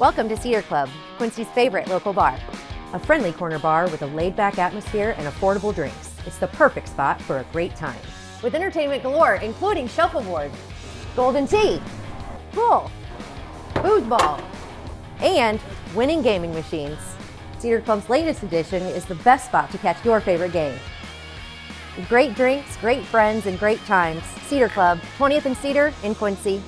Welcome to Cedar Club, Quincy's favorite local bar. A friendly corner bar with a laid-back atmosphere and affordable drinks. It's the perfect spot for a great time. With entertainment galore, including shuffleboard, golden tea, pool, foosball, and winning gaming machines. Cedar Club's latest edition is the best spot to catch your favorite game. Great drinks, great friends, and great times. Cedar Club, 20th and Cedar in Quincy.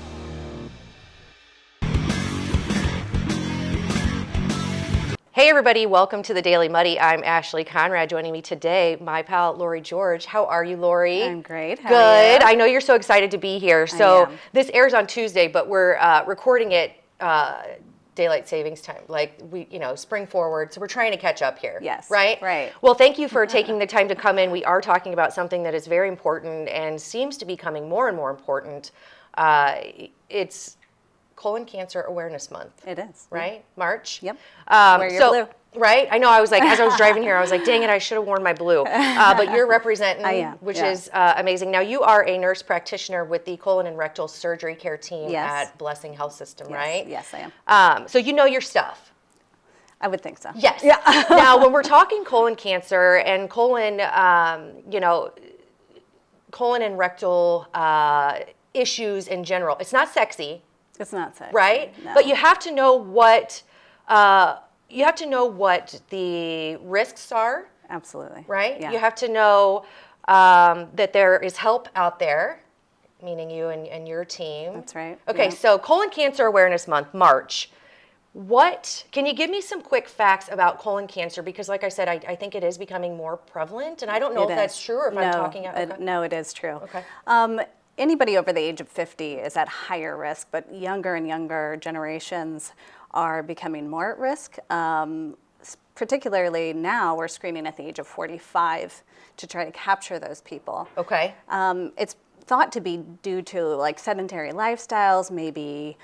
Hey everybody, welcome to the Daily Muddy. I'm Ashley Conrad. Joining me today, my pal Lori George. How are you, Lori? I'm great. How Good. are you? I know you're so excited to be here. So this airs on Tuesday, but we're recording it daylight savings time, like spring forward. So we're trying to catch up here. Yes. Right? Right. Well, thank you for taking the time to come in. We are talking about something that is very important and seems to be becoming more and more important. It's Colon Cancer Awareness Month. It is. Right? March. Yep. Wear your blue. Right? I know. I was like, as I was driving here, I was like, dang it, I should have worn my blue. But you're representing, I am, which is amazing. Now, you are a nurse practitioner with the colon and rectal surgery care team at Blessing Health System, right? Yes, I am. So you know your stuff. I would think so. Yes. Yeah. Now, when we're talking colon cancer and colon and rectal issues in general, it's not sexy. It's not sexy. Right? No. But you have to know what the risks are. Absolutely. Right? Yeah. You have to know that there is help out there, meaning you and your team. That's right. Okay, Yeah. so Colon Cancer Awareness Month, March. Can you give me some quick facts about colon cancer? Because like I said, I think it is becoming more prevalent, and I don't know if that's true or if I'm talking out. Okay. No, it is true. Okay. Anybody over the age of 50 is at higher risk, but younger and younger generations are becoming more at risk. Particularly now, we're screening at the age of 45 to try to capture those people. Okay. It's thought to be due to like sedentary lifestyles, maybe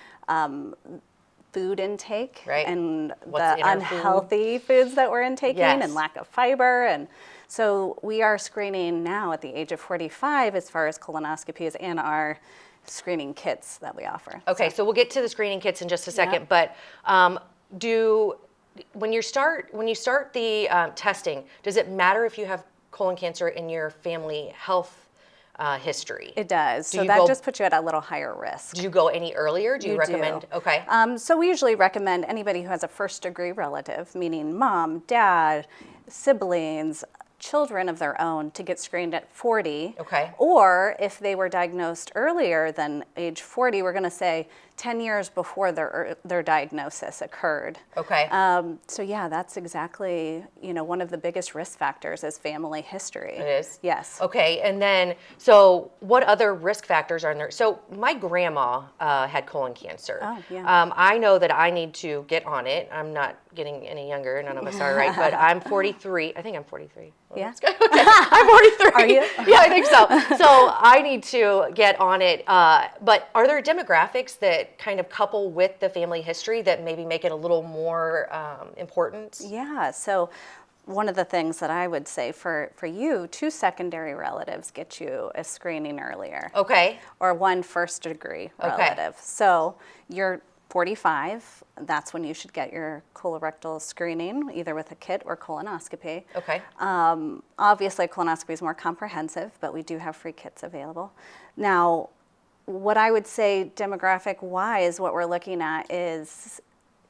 food intake, right. And What's the unhealthy foods that we're intaking, and lack of fiber. And so we are screening now at the age of 45 as far as colonoscopies and our screening kits that we offer. Okay, so we'll get to the screening kits in just a second, but when you start the testing, does it matter if you have colon cancer in your family health history? It does. So that just puts you at a little higher risk. Do you go any earlier? Do you recommend? Okay. So we usually recommend anybody who has a first-degree relative, meaning mom, dad, siblings, children of their own, to get screened at 40. Okay. Or if they were diagnosed earlier than age 40, we're going to say 10 years before their diagnosis occurred. Okay. So yeah, that's exactly, one of the biggest risk factors is family history. It is? Yes. Okay, and then, so what other risk factors are there? So my grandma had colon cancer. Oh, yeah. I know that I need to get on it. I'm not getting any younger, none of us are, right? But I'm 43. I think I'm 43. Well, yeah. Okay, I'm 43. Are you? Yeah, I think so. So I need to get on it. But are there demographics that kind of couple with the family history that maybe make it a little more important? Yeah, so one of the things that I would say for you, 2 secondary relatives get you a screening earlier. Okay. Or 1 first-degree relative. So you're 45, that's when you should get your colorectal screening, either with a kit or colonoscopy. Okay. Obviously, colonoscopy is more comprehensive, but we do have free kits available. Now, what I would say demographic-wise, what we're looking at is,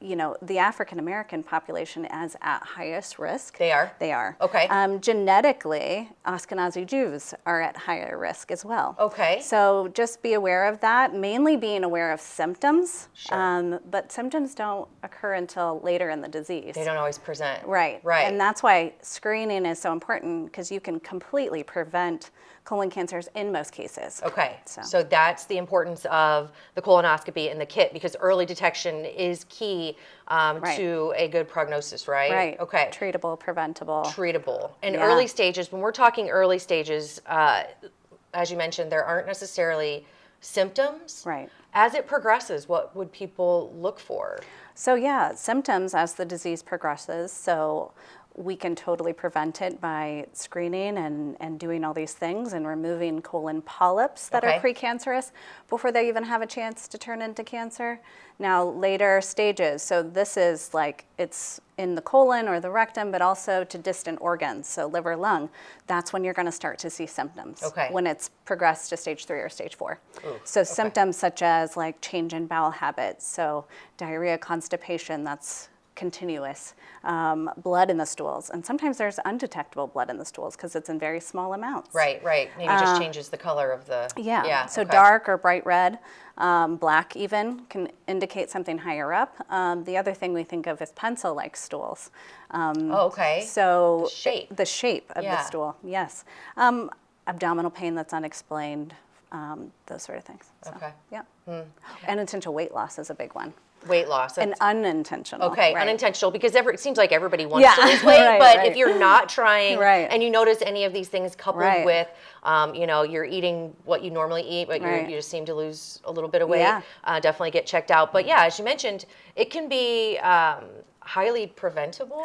the African-American population is at highest risk. They are? They are. Okay. Genetically, Ashkenazi Jews are at higher risk as well. Okay. So just be aware of that, mainly being aware of symptoms. Sure. But symptoms don't occur until later in the disease. They don't always present. Right. Right. And that's why screening is so important, because you can completely prevent colon cancers in most cases. Okay, so that's the importance of the colonoscopy and the kit, because early detection is key to a good prognosis, right? Right. Okay. Treatable, preventable. Treatable. And early stages, when we're talking early stages, as you mentioned, there aren't necessarily symptoms. Right. As it progresses, what would people look for? So yeah, symptoms as the disease progresses. So we can totally prevent it by screening and doing all these things and removing colon polyps that are precancerous before they even have a chance to turn into cancer. Now, later stages, so this is like it's in the colon or the rectum, but also to distant organs, so liver, lung. That's when you're going to start to see symptoms, when it's progressed to stage 3 or stage 4. So symptoms such as like change in bowel habits, so diarrhea, constipation, that's continuous, blood in the stools. And sometimes there's undetectable blood in the stools because it's in very small amounts. Right. Maybe just changes the color of the... So dark or bright red, black even, can indicate something higher up. The other thing we think of is pencil-like stools. So the shape of the stool, yes. Abdominal pain that's unexplained, those sort of things. So, Unintentional weight loss is a big one. Weight loss. And unintentional. Unintentional, because it seems like everybody wants to lose weight, but if you're not trying and you notice any of these things coupled with, you're eating what you normally eat, but you just seem to lose a little bit of weight, definitely get checked out. But as you mentioned, it can be highly preventable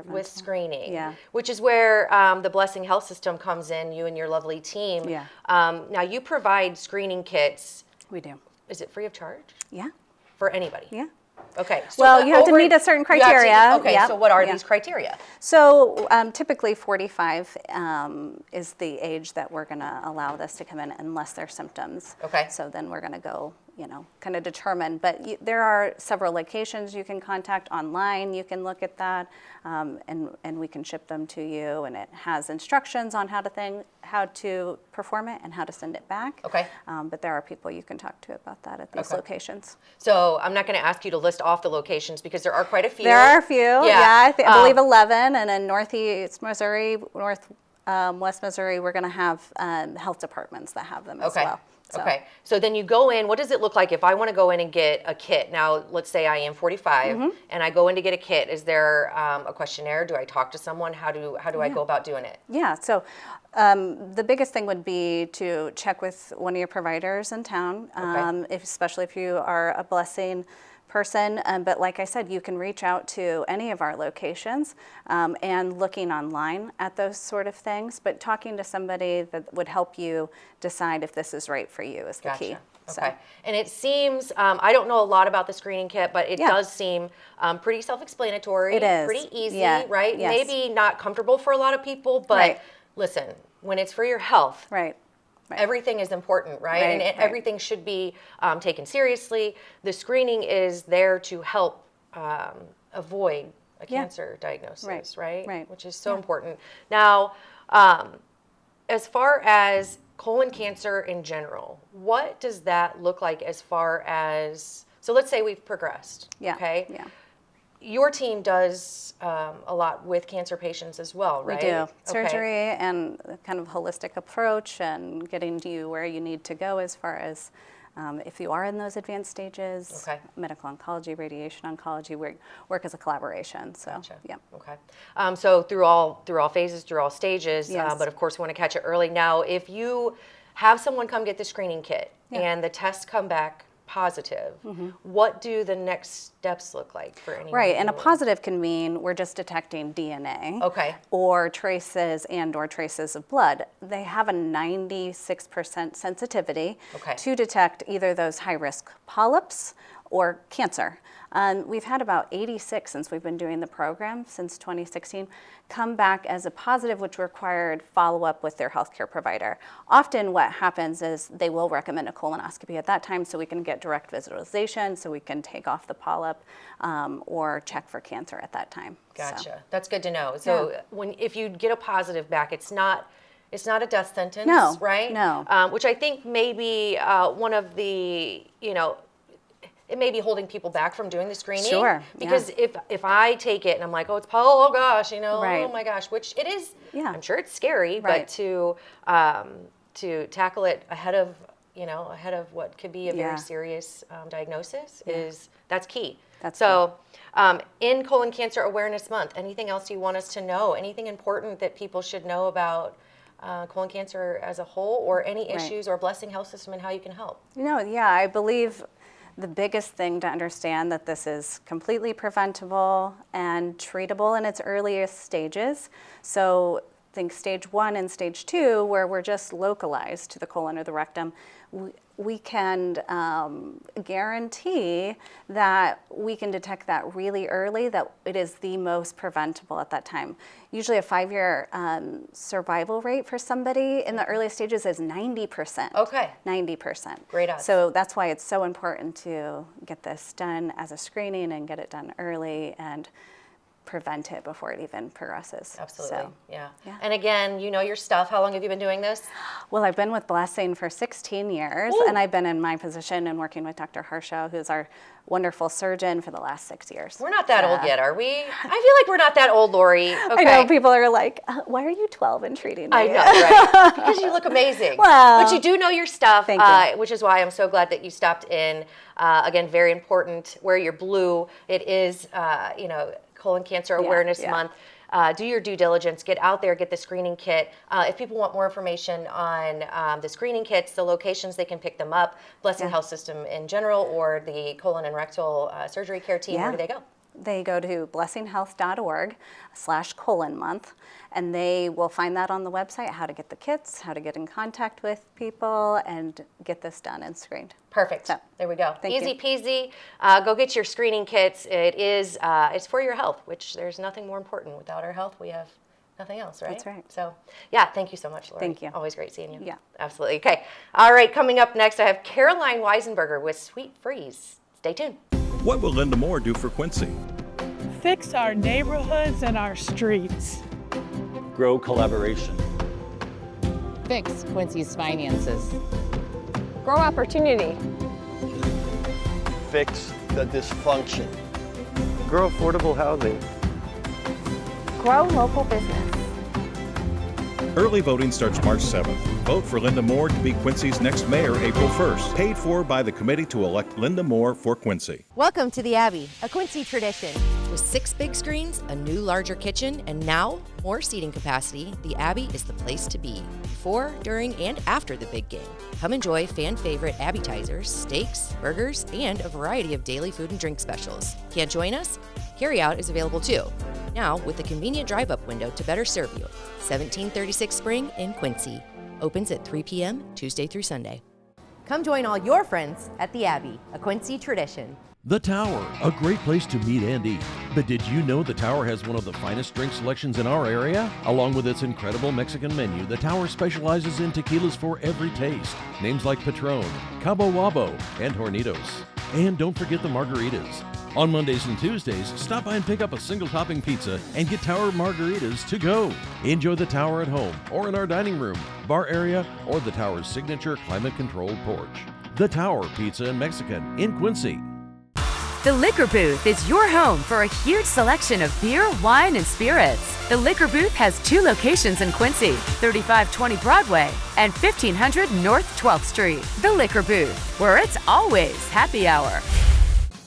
with screening, which is where the Blessing Health System comes in, you and your lovely team. Now, you provide screening kits. We do. Is it free of charge? Yeah. For anybody? Yeah. Okay. So well, you have to meet a certain criteria. So what are these criteria? So typically 45 is the age that we're going to allow this to come in unless there's symptoms. So then we're going to go, kind of determine. But there are several locations you can contact online. You can look at that, and we can ship them to you. And it has instructions on how to perform it and how to send it back. But there are people you can talk to about that at these locations. So I'm not going to ask you to list off the locations because there are quite a few. There are a few. I believe 11, and in Northeast Missouri, West Missouri, we're going to have health departments that have them as well. So then you go in. What does it look like if I want to go in and get a kit? Now, let's say I am 45 and I go in to get a kit. Is there a questionnaire? Do I talk to someone? How do I go about doing it? So the biggest thing would be to check with one of your providers in town, especially if you are a Blessing person. But like I said, you can reach out to any of our locations and looking online at those sort of things. But talking to somebody that would help you decide if this is right for you is the key. And it seems, I don't know a lot about the screening kit, but it does seem pretty self-explanatory. It is. Pretty easy, right? Yes. Maybe not comfortable for a lot of people, but listen, when it's for your health, everything is important, right? And everything should be taken seriously. The screening is there to help avoid a cancer diagnosis, right? Which is so important. Now, as far as colon cancer in general, what does that look like as far as, so let's say we've progressed, Your team does a lot with cancer patients as well, right? We do. Surgery and kind of holistic approach and getting you where you need to go as far as if you are in those advanced stages, medical oncology, radiation oncology, work as a collaboration. So, so through all phases, through all stages, but of course we want to catch it early. Now, if you have someone come get the screening kit and the tests come back positive, what do the next steps look like for anyone? And a positive can mean we're just detecting DNA or traces of blood. They have a 96% sensitivity to detect either those high-risk polyps or cancer. We've had about 86 since we've been doing the program since 2016 come back as a positive, which required follow-up with their healthcare provider. Often what happens is they will recommend a colonoscopy at that time so we can get direct visualization, so we can take off the polyp or check for cancer at that time. Gotcha. That's good to know. So if you get a positive back, it's not a death sentence, right? No. Which I think may be one of the, it may be holding people back from doing the screening. Sure. Because if I take it and I'm like, oh, it's oh gosh, oh my gosh, which it is. I'm sure it's scary, but to tackle it ahead of what could be a very serious diagnosis that's key. In Colon Cancer Awareness Month, anything else you want us to know? Anything important that people should know about colon cancer as a whole, or any issues, or Blessing Health System and how you can help? I believe The biggest thing to understand that this is completely preventable and treatable in its earliest stages. So think stage 1 and stage 2, where we're just localized to the colon or the rectum. We can guarantee that we can detect that really early, that it is the most preventable at that time. Usually a 5-year survival rate for somebody in the earliest stages is 90%. Okay. 90%. Great odds. So that's why it's so important to get this done as a screening and get it done early and prevent it before it even progresses. Absolutely. So, yeah. yeah. And again, you know your stuff. How long have you been doing this? Well, I've been with Blessing for 16 years, Ooh. and I've been in my position and working with Dr. Harshaw, who's our wonderful surgeon, for the last 6 years. We're not that old yet, are we? I feel like we're not that old, Lori. Okay. I know, people are like, why are you 12 and treating me? I know, right? Because you look amazing. Well, but you do know your stuff, thank you. which is why I'm so glad that you stopped in. Again, very important. Wear your blue. It is, Colon Cancer Awareness Month. Do your due diligence. Get out there. Get the screening kit. If people want more information on the screening kits, the locations they can pick them up, Blessing Health System in general, or the colon and rectal surgery care team, where do they go? They go to blessinghealth.org/colon month, and they will find that on the website, how to get the kits, how to get in contact with people, and get this done and screened. Perfect. So, there we go. thank Easy you. peasy. Go get your screening kits. It's for your health, which there's nothing more important. Without our health, we have nothing else, right? That's right. So, yeah, thank you so much, Lori. Thank you. Always great seeing you. Yeah. Absolutely. Okay. All right, coming up next, I have Caroline Weisenberger with Sweet Freeze. Stay tuned. What will Linda Moore do for Quincy? Fix our neighborhoods and our streets. Grow collaboration. Fix Quincy's finances. Grow opportunity. Fix the dysfunction. Grow affordable housing. Grow local business. Early voting starts March 7th. Vote for Linda Moore to be Quincy's next mayor April 1st. Paid for by the committee to elect Linda Moore for Quincy. Welcome to the Abbey, a Quincy tradition. With 6 big screens, a new larger kitchen, and now more seating capacity, the Abbey is the place to be. Before, during, and after the big game. Come enjoy fan favorite appetizers, steaks, burgers, and a variety of daily food and drink specials. Can't join us? Carryout is available too. Now with a convenient drive-up window to better serve you. 1736 Spring in Quincy. Opens at 3 p.m. Tuesday through Sunday. Come join all your friends at the Abbey, a Quincy tradition. The Tower, a great place to meet and eat. But did you know the Tower has one of the finest drink selections in our area? Along with its incredible Mexican menu, the Tower specializes in tequilas for every taste. Names like Patron, Cabo Wabo, and Hornitos. And don't forget the margaritas. On Mondays and Tuesdays, stop by and pick up a single topping pizza and get Tower margaritas to go. Enjoy the Tower at home or in our dining room, bar area, or the Tower's signature climate-controlled porch. The Tower Pizza and Mexican in Quincy. The Liquor Booth is your home for a huge selection of beer, wine, and spirits. The Liquor Booth has 2 locations in Quincy, 3520 Broadway and 1500 North 12th Street. The Liquor Booth, where it's always happy hour.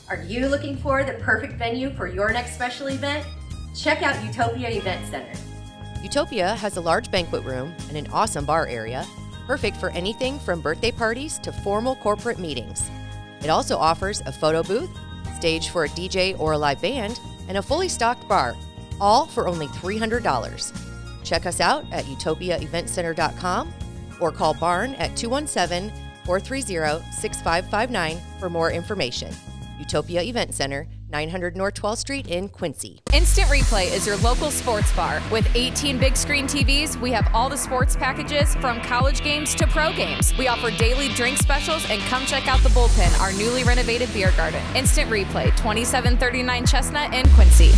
Are you looking for the perfect venue for your next special event? Check out Utopia Event Center. Utopia has a large banquet room and an awesome bar area, perfect for anything from birthday parties to formal corporate meetings. It also offers a photo booth, stage for a DJ or a live band, and a fully stocked bar, all for only $300. Check us out at utopiaeventcenter.com or call Barn at 217-430-6559 for more information. Utopia Event Center, 900 North 12th Street in Quincy. Instant Replay is your local sports bar. With 18 big screen TVs, we have all the sports packages from college games to pro games. We offer daily drink specials, and come check out the Bullpen, our newly renovated beer garden. Instant Replay, 2739 Chestnut in Quincy.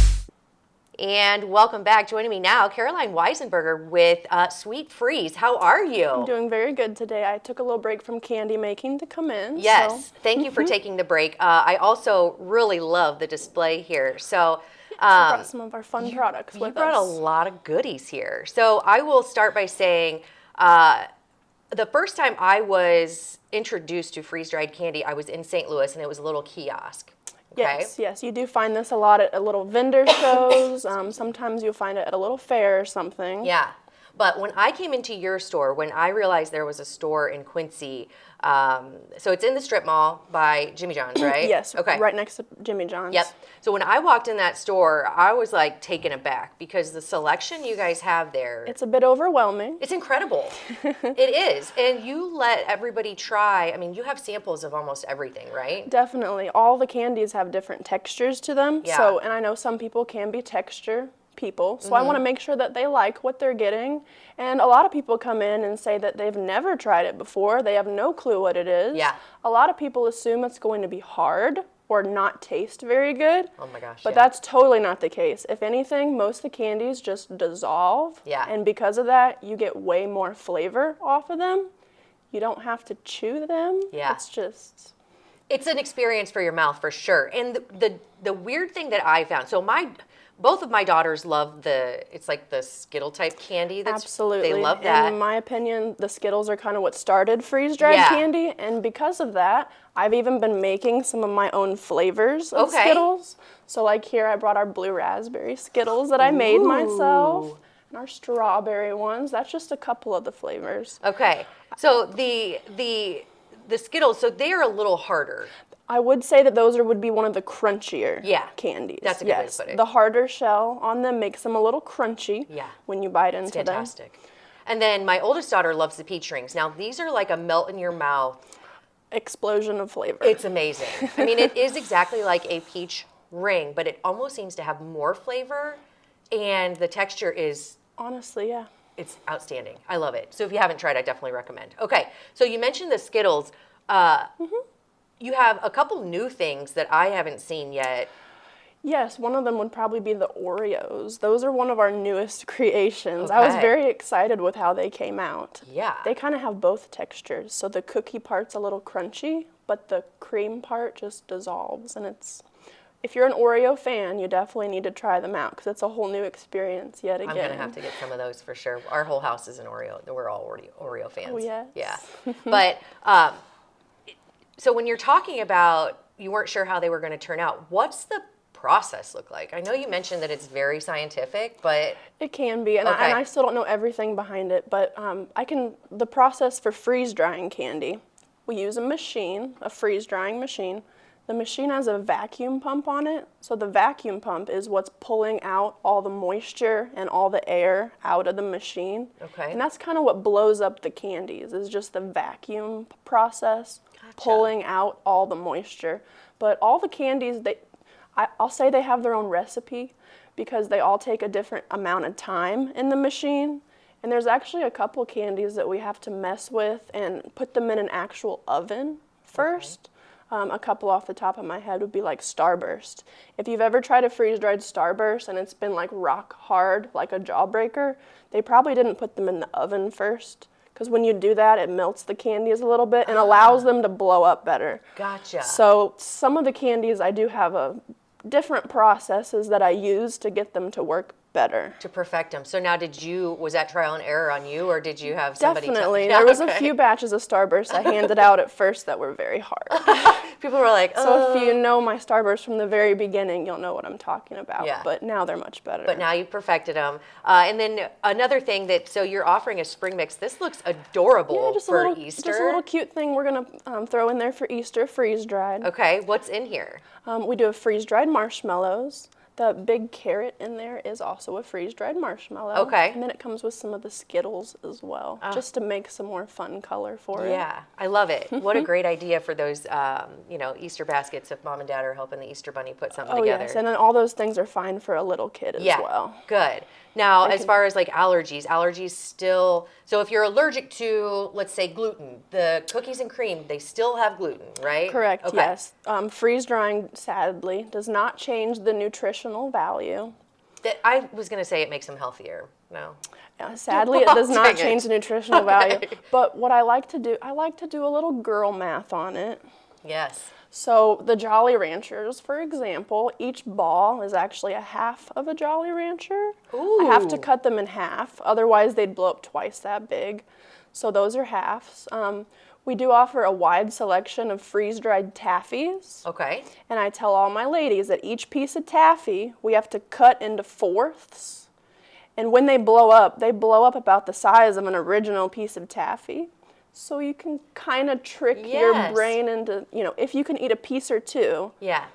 And welcome back. Joining me now, Caroline Weisenberger with Sweet Freeze. How are you? I'm doing very good today. I took a little break from candy making to come in. Yes, so. Thank you for taking the break. I also really love the display here. So brought some of our fun products with us. You brought a lot of goodies here. So I will start by saying the first time I was introduced to freeze-dried candy, I was in St. Louis, and it was a little kiosk. Okay. Yes, you do find this a lot at little vendor shows. Sometimes you'll find it at a little fair or something. Yeah. But when I came into your store, when I realized there was a store in Quincy, so it's in the strip mall by Jimmy John's, right? Yes, okay. Right next to Jimmy John's. Yep. So when I walked in that store, I was like taken aback because the selection you guys have there. It's a bit overwhelming. It's incredible. It is. And you let everybody try. I mean, you have samples of almost everything, right? Definitely. All the candies have different textures to them. Yeah. So, and I know some people can be texture people. So I want to make sure that they like what they're getting. And a lot of people come in and say that they've never tried it before. They have no clue what it is. Yeah. A lot of people assume it's going to be hard or not taste very good. Oh my gosh. But that's totally not the case. If anything, most of the candies just dissolve. Yeah. And because of that, you get way more flavor off of them. You don't have to chew them. Yeah. It's an experience for your mouth for sure. And the weird thing that I found, so both of my daughters love it's like the Skittle type candy. Absolutely. They love that. In my opinion, the Skittles are kind of what started freeze-dried candy. And because of that, I've even been making some of my own flavors of Skittles. So like here, I brought our blue raspberry Skittles that I made myself. And our strawberry ones. That's just a couple of the flavors. Okay. So the Skittles, so they are a little harder. I would say that those would be one of the crunchier candies. That's a good way to put it. The harder shell on them makes them a little crunchy when you bite into them. Fantastic. And then my oldest daughter loves the peach rings. Now, these are like a melt in your mouth explosion of flavor. It's amazing. I mean, it is exactly like a peach ring, but it almost seems to have more flavor, and the texture is... Honestly, yeah. It's outstanding. I love it. So if you haven't tried, I definitely recommend. Okay, so you mentioned the Skittles. You have a couple new things that I haven't seen yet. Yes, one of them would probably be the Oreos. Those are one of our newest creations. Okay. I was very excited with how they came out. Yeah. They kind of have both textures. So the cookie part's a little crunchy, but the cream part just dissolves. And if you're an Oreo fan, you definitely need to try them out because it's a whole new experience yet again. I'm going to have to get some of those for sure. Our whole house is an Oreo. We're all Oreo fans. Oh, yes. Yeah. But so when you're talking about you weren't sure how they were going to turn out, what's the process look like? I know you mentioned that it's very scientific, but... It can be, and I still don't know everything behind it, but the process for freeze-drying candy, we use a machine, a freeze-drying machine. The machine has a vacuum pump on it, so the vacuum pump is what's pulling out all the moisture and all the air out of the machine. Okay. And that's kind of what blows up the candies, is just the vacuum process, pulling out all the moisture. But all the candies, I'll say they have their own recipe because they all take a different amount of time in the machine. And there's actually a couple candies that we have to mess with and put them in an actual oven first. A couple off the top of my head would be like Starburst. If you've ever tried a freeze-dried Starburst and it's been like rock hard, like a jawbreaker, they probably didn't put them in the oven first. Because when you do that, it melts the candies a little bit and allows them to blow up better. Gotcha. So some of the candies, I do have different processes that I use to get them to work better. To perfect them. So now was that trial and error on you, or did you have somebody Definitely. There was a few batches of Starburst I handed out at first that were very hard. People were like, So if you know my Starburst from the very beginning, you'll know what I'm talking about. Yeah. But now they're much better. But now you perfected them. And then another thing so you're offering a spring mix. This looks adorable for Easter. Just a little cute thing we're going to throw in there for Easter, freeze-dried. Okay, what's in here? We do a freeze-dried marshmallows. The big carrot in there is also a freeze-dried marshmallow. Okay. And then it comes with some of the Skittles as well, just to make some more fun color for it. Yeah, I love it. What a great idea for those, Easter baskets if mom and dad are helping the Easter Bunny put something together. Yes, and then all those things are fine for a little kid as well. Good. Now, as far as like allergies still, so if you're allergic to, let's say, gluten, the cookies and cream, they still have gluten, right? Correct, okay. Yes. Freeze-drying, sadly, does not change the nutritional value. I was going to say it makes them healthier. No. Sadly, it does not change the nutritional value. But what I like to do a little girl math on it. Yes. So the Jolly Ranchers, for example, each ball is actually a half of a Jolly Rancher. Ooh. I have to cut them in half, otherwise they'd blow up twice that big. So those are halves. We do offer a wide selection of freeze-dried taffies. Okay. And I tell all my ladies that each piece of taffy we have to cut into fourths. And when they blow up about the size of an original piece of taffy. So you can kind of trick your brain into, you know, if you can eat a piece or two. Yeah.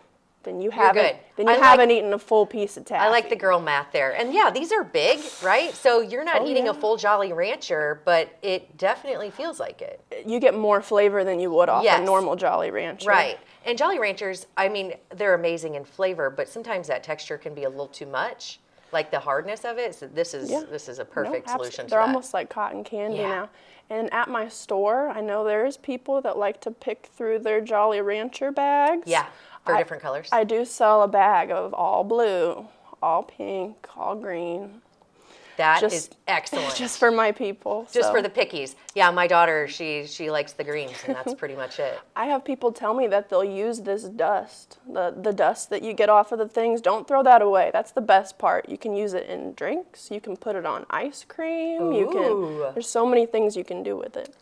Then you haven't. Good. Then you haven't eaten a full piece of taffy. I like the girl math there. And yeah, these are big, right? So you're not eating a full Jolly Rancher, but it definitely feels like it. You get more flavor than you would off a normal Jolly Rancher. Right. And Jolly Ranchers, I mean, they're amazing in flavor, but sometimes that texture can be a little too much, like the hardness of it. So this is a perfect solution to They're that. almost like cotton candy now. And at my store, I know there's people that like to pick through their Jolly Rancher bags. Yeah. For different colors? I do sell a bag of all blue, all pink, all green. That is excellent. Just for my people. Just for the pickies. Yeah, my daughter, she likes the greens, and that's pretty much it. I have people tell me that they'll use this dust, the dust that you get off of the things. Don't throw that away. That's the best part. You can use it in drinks. You can put it on ice cream. Ooh. There's so many things you can do with it.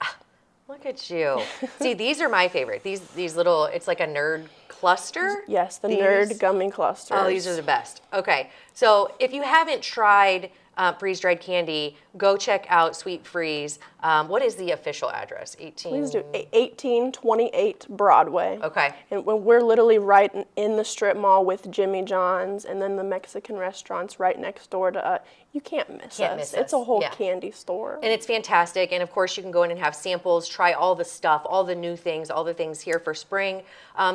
Look at you. See, these are my favorite. These little, it's like a nerd cluster. Yes, the nerd gummy clusters. Oh, these are the best. Okay, so if you haven't tried freeze-dried candy, go check out Sweet Freeze. What is the official address? Please do. 1828 Broadway. Okay. And we're literally right in the strip mall with Jimmy John's, and then the Mexican restaurant's right next door to us. You can't miss us. It's a whole candy store. And it's fantastic. And of course, you can go in and have samples, try all the stuff, all the new things, all the things here for spring.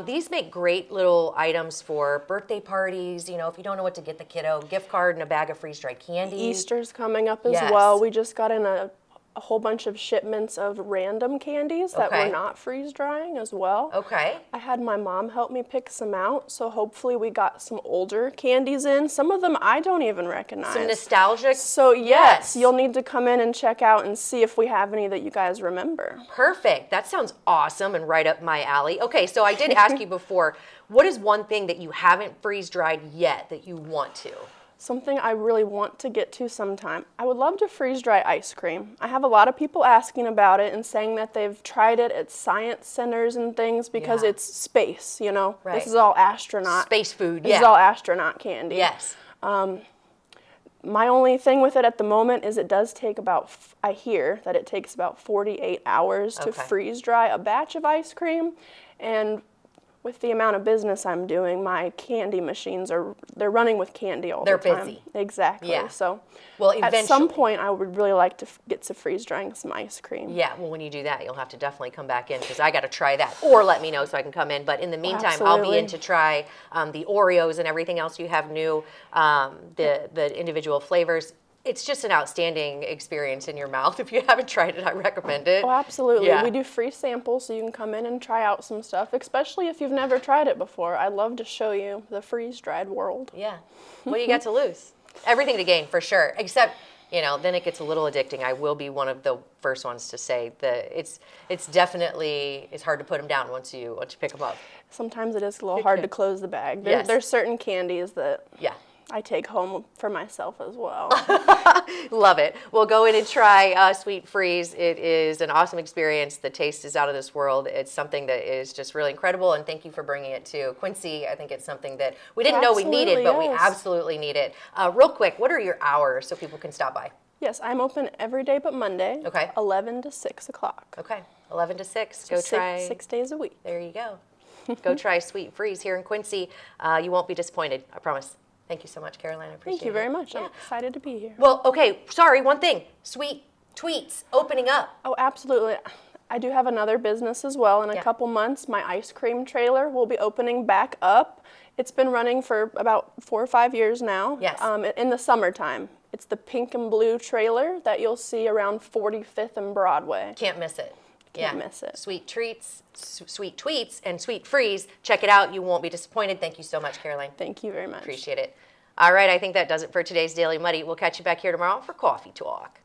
These make great little items for birthday parties. You know, if you don't know what to get the kiddo, gift card and a bag of freeze-dried candy. Easter's coming up as well. We just got in a whole bunch of shipments of random candies that were not freeze drying as well. Okay. I had my mom help me pick some out, so hopefully we got some older candies in. Some of them I don't even recognize. Some nostalgic. So yes, you'll need to come in and check out and see if we have any that you guys remember. Perfect. That sounds awesome and right up my alley. Okay, so I did ask you before, what is one thing that you haven't freeze dried yet that you want to? Something I really want to get to sometime. I would love to freeze dry ice cream. I have a lot of people asking about it and saying that they've tried it at science centers and things because it's space, you know? Right. This is all astronaut. Space food, This is all astronaut candy. Yes. My only thing with it at the moment is it does take about, I hear that it takes about 48 hours to freeze dry a batch of ice cream. And with the amount of business I'm doing, my candy machines they're running with candy all the time. They're busy. Exactly. Yeah. So eventually. At some point, I would really like to get to freeze drying some ice cream. Yeah, well, when you do that, you'll have to definitely come back in because I got to try that. Or let me know so I can come in. But in the meantime, I'll be in to try the Oreos and everything else you have new, the individual flavors. It's just an outstanding experience in your mouth. If you haven't tried it, I recommend it. Oh, absolutely. Yeah. We do free samples, so you can come in and try out some stuff, especially if you've never tried it before. I'd love to show you the freeze-dried world. Yeah. What do you got to lose? Everything to gain, for sure. Except, you know, then it gets a little addicting. I will be one of the first ones to say that it's definitely, it's hard to put them down once you pick them up. Sometimes it is a little hard to close the bag. There's certain candies that I take home for myself as well. Love it. Well, go in and try Sweet Freeze. It is an awesome experience. The taste is out of this world. It's something that is just really incredible, and thank you for bringing it to Quincy. I think it's something that we didn't know we needed, but we absolutely need it. Real quick, what are your hours so people can stop by? Yes, I'm open every day but Monday. Okay. 11 to 6 o'clock. Okay, 11 to 6. So go try. 6 days a week. There you go. Go try Sweet Freeze here in Quincy. You won't be disappointed, I promise. Thank you so much, Caroline. I appreciate it. Thank you very much. I'm excited to be here. Well, okay, sorry, one thing. Sweet Tweets opening up. Oh, absolutely. I do have another business as well. In a couple months, my ice cream trailer will be opening back up. It's been running for about 4 or 5 years now. Yes. In the summertime. It's the pink and blue trailer that you'll see around 45th and Broadway. Can't miss it. Can't miss it. Sweet Treats, Sweet Tweets, and Sweet Freeze. Check it out. You won't be disappointed. Thank you so much, Caroline. Thank you very much. Appreciate it. All right, I think that does it for today's Daily Muddy. We'll catch you back here tomorrow for Coffee Talk.